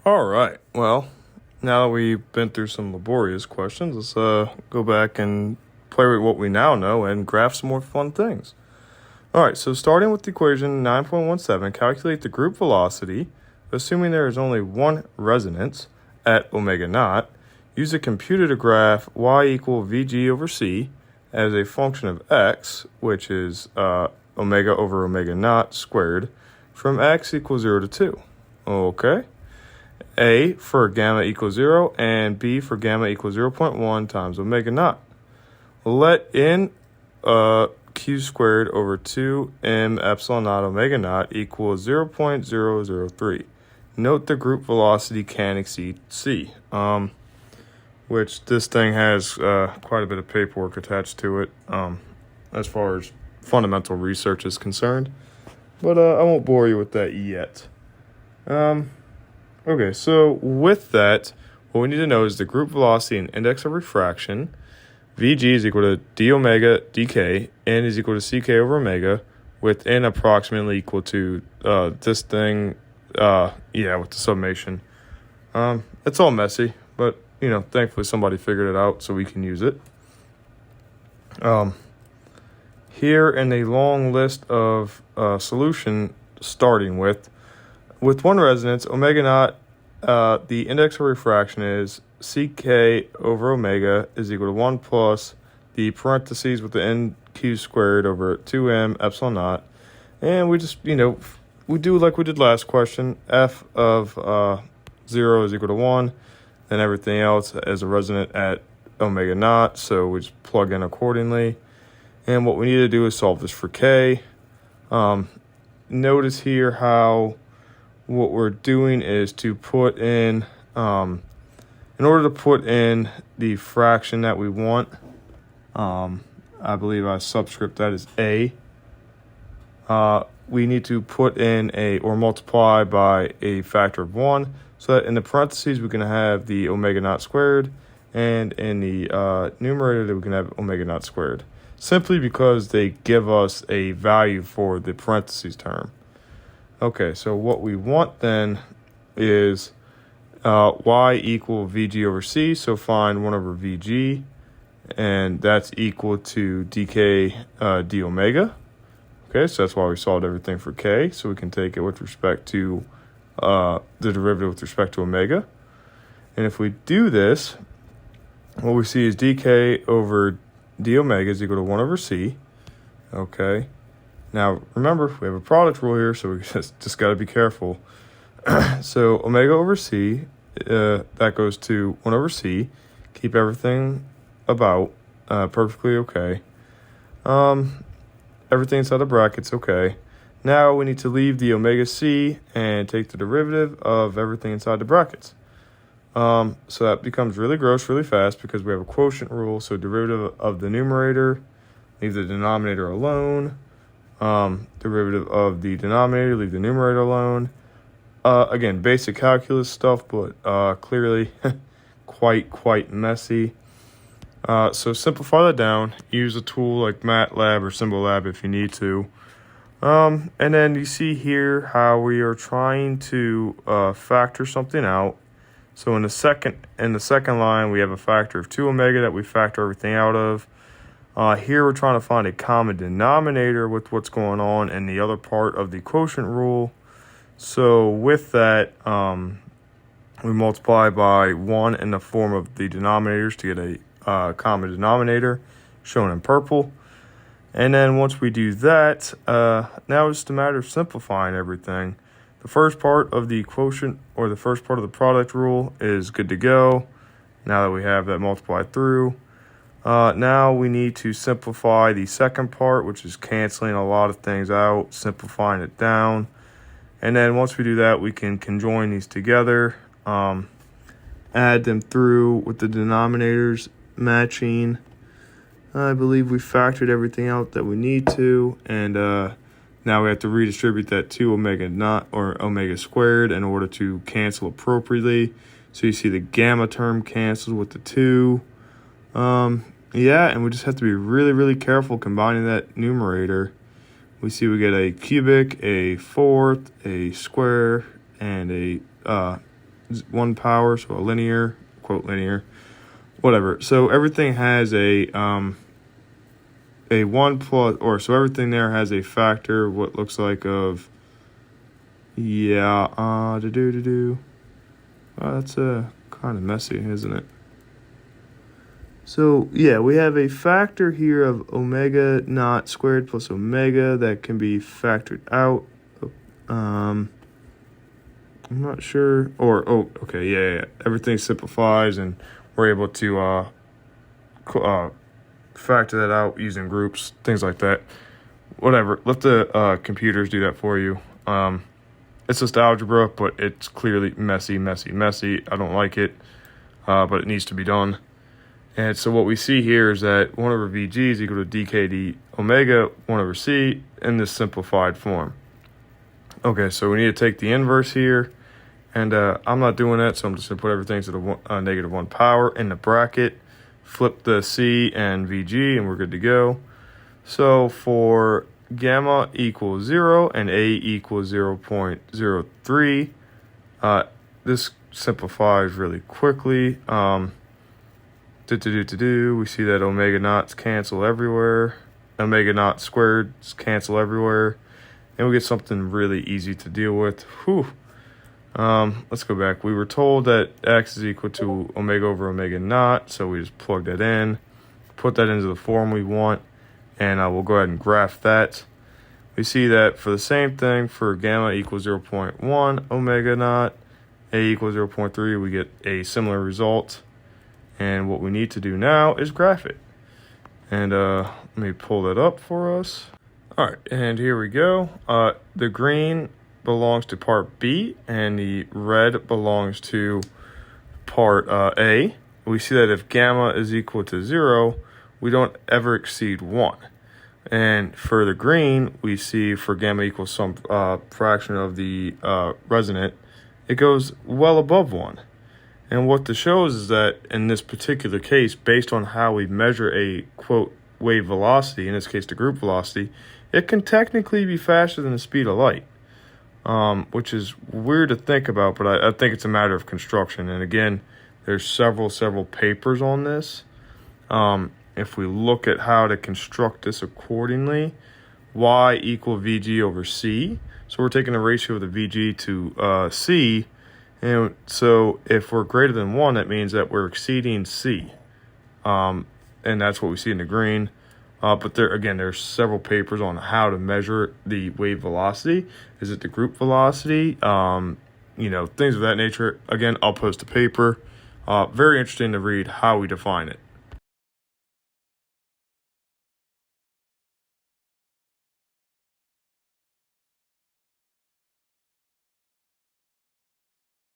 All right. Well, now that we've been through some laborious questions, let's go back and play with what we now know and graph some more fun things. All right. So starting with equation 9.17, calculate the group velocity, assuming there is only one resonance at omega naught. Use a computer to graph y equal vg over c as a function of x, which is omega over omega naught squared, from x equals 0 to 2. Okay. A for gamma equals 0 and B for gamma equals 0.1 times omega naught. Let n q squared over 2m epsilon naught omega naught equals 0.003. Note the group velocity can exceed c, which this thing has quite a bit of paperwork attached to it as far as fundamental research is concerned. But I won't bore you with that yet. Okay, so with that, what we need to know is the group velocity and index of refraction. Vg is equal to d omega dk, n is equal to ck over omega, with n approximately equal to this thing, with the summation. It's all messy, but, thankfully somebody figured it out so we can use it. Here in a long list of solution starting with one resonance, omega naught, the index of refraction is ck over omega is equal to 1 plus the parentheses with the nq squared over 2m epsilon naught. And we just, we do like we did last question. F of 0 is equal to 1. Then everything else is a resonant at omega naught, so we just plug in accordingly. And what we need to do is solve this for k. Notice here how what we're doing is to put in, in order to put in the fraction that we want, I believe our subscript that is a, we need to put in or multiply by a factor of 1, so that in the parentheses we can have the omega naught squared, and in the numerator we can have omega naught squared, simply because they give us a value for the parentheses term. Okay, so what we want then is y equal vg over c, so find 1 over vg, and that's equal to dk d omega. Okay, so that's why we solved everything for k, so we can take it with respect to the derivative with respect to omega. And if we do this, what we see is dk over d omega is equal to 1 over c. Okay. Now, remember, we have a product rule here, so we just got to be careful. So omega over c, that goes to 1 over c. Keep everything about perfectly okay. Everything inside the brackets, okay. Now we need to leave the omega c and take the derivative of everything inside the brackets. So that becomes really gross really fast because we have a quotient rule. So derivative of the numerator, leave the denominator alone. Derivative of the denominator, leave the numerator alone. Again, basic calculus stuff, but clearly quite messy. So simplify that down. Use a tool like MATLAB or Symbolab if you need to. And then you see here how we are trying to factor something out. So in the second line, we have a factor of 2 omega that we factor everything out of. Here we're trying to find a common denominator with what's going on in the other part of the quotient rule. So with that, we multiply by 1 in the form of the denominators to get a common denominator, shown in purple. And then once we do that, now it's just a matter of simplifying everything. The first part of the quotient, or the first part of the product rule, is good to go, now that we have that multiplied through. Now we need to simplify the second part, which is canceling a lot of things out, simplifying it down. And then once we do that, we can conjoin these together, add them through with the denominators matching. I believe we factored everything out that we need to, and now we have to redistribute that to omega naught or omega squared in order to cancel appropriately. So you see the gamma term cancels with the 2. And we just have to be really careful combining that numerator. We see we get a cubic, a fourth, a square, and a one power, so a linear, quote linear, whatever. So everything has a 1 plus, or so everything there has a factor, what looks like of, that's kind of messy, isn't it? So yeah, we have a factor here of omega naught squared plus omega that can be factored out. I'm not sure, okay, yeah. Everything simplifies, and we're able to factor that out using groups, things like that. Whatever, let the computers do that for you. It's just algebra, but it's clearly messy. I don't like it, but it needs to be done. And so what we see here is that 1 over Vg is equal to dk omega 1 over c in this simplified form. Okay, so we need to take the inverse here, and I'm not doing that, so I'm just going to put everything to the negative 1 power in the bracket, flip the c and Vg, and we're good to go. So for gamma equals 0 and a equals 0.03, this simplifies really quickly. We see that omega naughts cancel everywhere, omega naught squareds cancel everywhere, and we get something really easy to deal with. Let's go back. We were told that x is equal to omega over omega naught, so we just plug that in, put that into the form we want, and we'll go ahead and graph that. We see that for the same thing, for gamma equals 0.1 omega naught, a equals 0.3, we get a similar result. And what we need to do now is graph it. And let me pull that up for us. All right, and here we go. The green belongs to part B, and the red belongs to part A. We see that if gamma is equal to 0, we don't ever exceed 1. And for the green, we see for gamma equals some fraction of the resonant, it goes well above 1. And what this shows is that in this particular case, based on how we measure a, quote, wave velocity, in this case the group velocity, it can technically be faster than the speed of light, which is weird to think about, but I think it's a matter of construction. And again, there's several papers on this. If we look at how to construct this accordingly, y equal Vg over c. So we're taking the ratio of the Vg to c. And so if we're greater than 1, that means that we're exceeding c. And that's what we see in the green. But there's several papers on how to measure the wave velocity. Is it the group velocity? Things of that nature. Again, I'll post a paper. Very interesting to read how we define it.